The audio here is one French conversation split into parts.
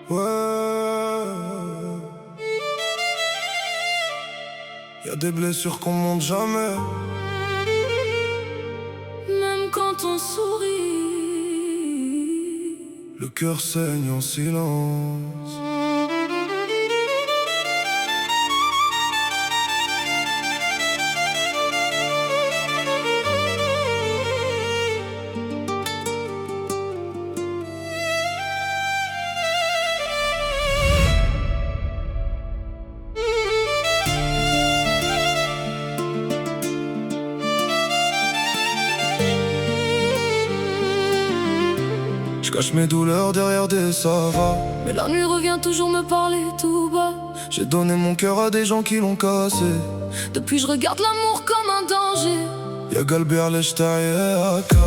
Ouais. Y'a des blessures qu'on monte jamais. Même quand on sourit, Le cœur saigne en silence. Je cache mes douleurs derrière des savas. mais la nuit revient toujours me parler tout bas. J'ai donné mon cœur à des gens qui l'ont cassé. Depuis je regarde l'amour comme un danger. Y'a Galber, Lechta et Aka.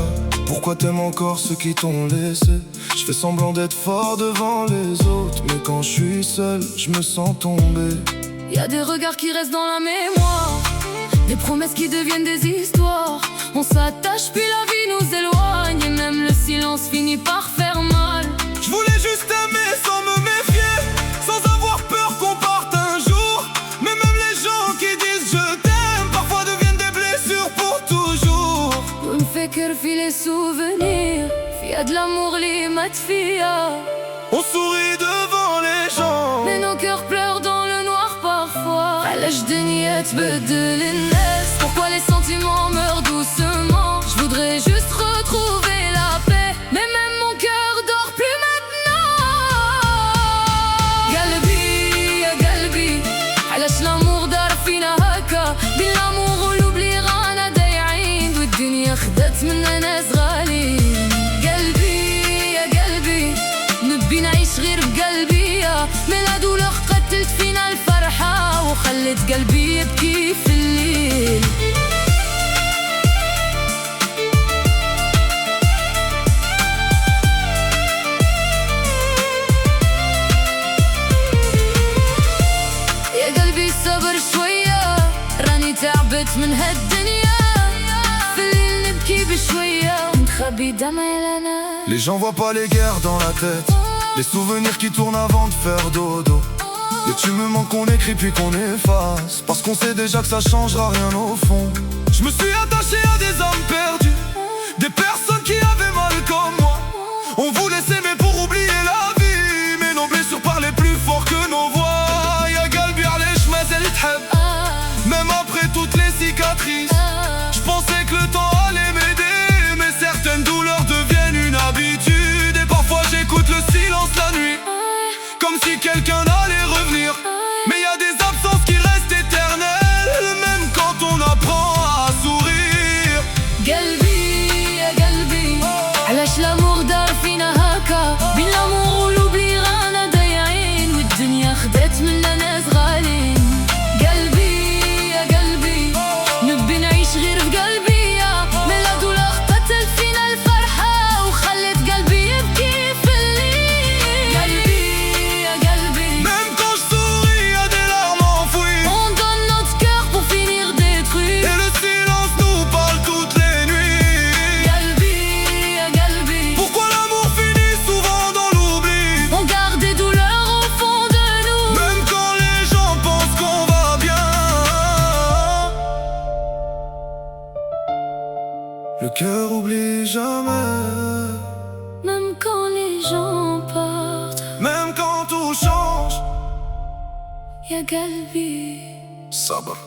Pourquoi t'aimes encore ceux qui t'ont laissé? Je fais semblant d'être fort devant les autres, mais quand je suis seul, je me sens tomber. Y'a des regards qui restent dans la mémoire, des promesses qui deviennent des histoires. On s'attache puis la vie nous éloigne, et même le silence finit par faire mal. Je voulais juste aimer sans me méfier, sans avoir peur qu'on parte un jour. Mais même les gens qui disent je t'aime parfois deviennent des blessures pour toujours. ونفكر في les souvenirs, فيها de l'amour اللي مات فيها. On sourit devant les gens, Mais nos cœurs pleurent dans le noir parfois. علاش دنيا تبدل الناس؟ Pourquoi les sentiments meurent doucement? Je voudrais juste retrouver la paix, mais même mon cœur dort plus maintenant. قلبي يا قلبي علاش l'amour دار فينا هكا؟ بين l'amour والoubli رانا ضايعين، والدنيا خدت منا ناس غاليين. قلبي يا قلبي نبي نعيش غير بقلبي، mais la douleur قتلت فينا الفرحة وخلت قلبي يبكي في الليل. يا قلبي صبر شوية، راني تعبت من هالدنيا. في الليل نبكي بشوية ونخبي دمعي لنا. les gens voient pas les guerres dans la tête, les souvenirs qui tournent avant de faire dodo. Et tu me manques qu'on écrit puis qu'on efface, parce qu'on sait déjà que ça changera rien au fond. Je me suis attaché à des hommes perdus, des personnes qui avaient mal comme moi. On voulait s'aimer pour oublier la vie, mais nos blessures parlaient plus fort que nos voix. Y'a Galbi Alech Mazel Theb, même après toutes les cicatrices. Je pensais que le temps allait m'aider, mais certaines douleurs deviennent une habitude. Et parfois j'écoute le silence la nuit, comme si quelqu'un allait revenir. Mais y a des absences qui restent éternelles, même quand on apprend à sourire. قلبي يا قلبي علاش l'amour دار فينا هكا؟ بين l'amour والoubli رانا ضايعين، والدنيا خدت منا ناس غاليين. قلبي يا قلبي نبي نعيش غير بقلبي، mais la douleur قتلت فينا الفرحة وخلت قلبي يبكي في الليل. قلبي يا قلبي Même quand je souris, y a des larmes enfouies, on donne notre cœur pour finir détruit. et le silence nous parle toutes les nuits. قلبي يا قلبي Pourquoi l'amour finit souvent dans l'oubli, on garde des douleurs au fond de nous. même quand les gens pensent qu'on va bien. Le cœur oublie jamais, Même quand les gens partent. même quand tout change. يا قلبي Sabr.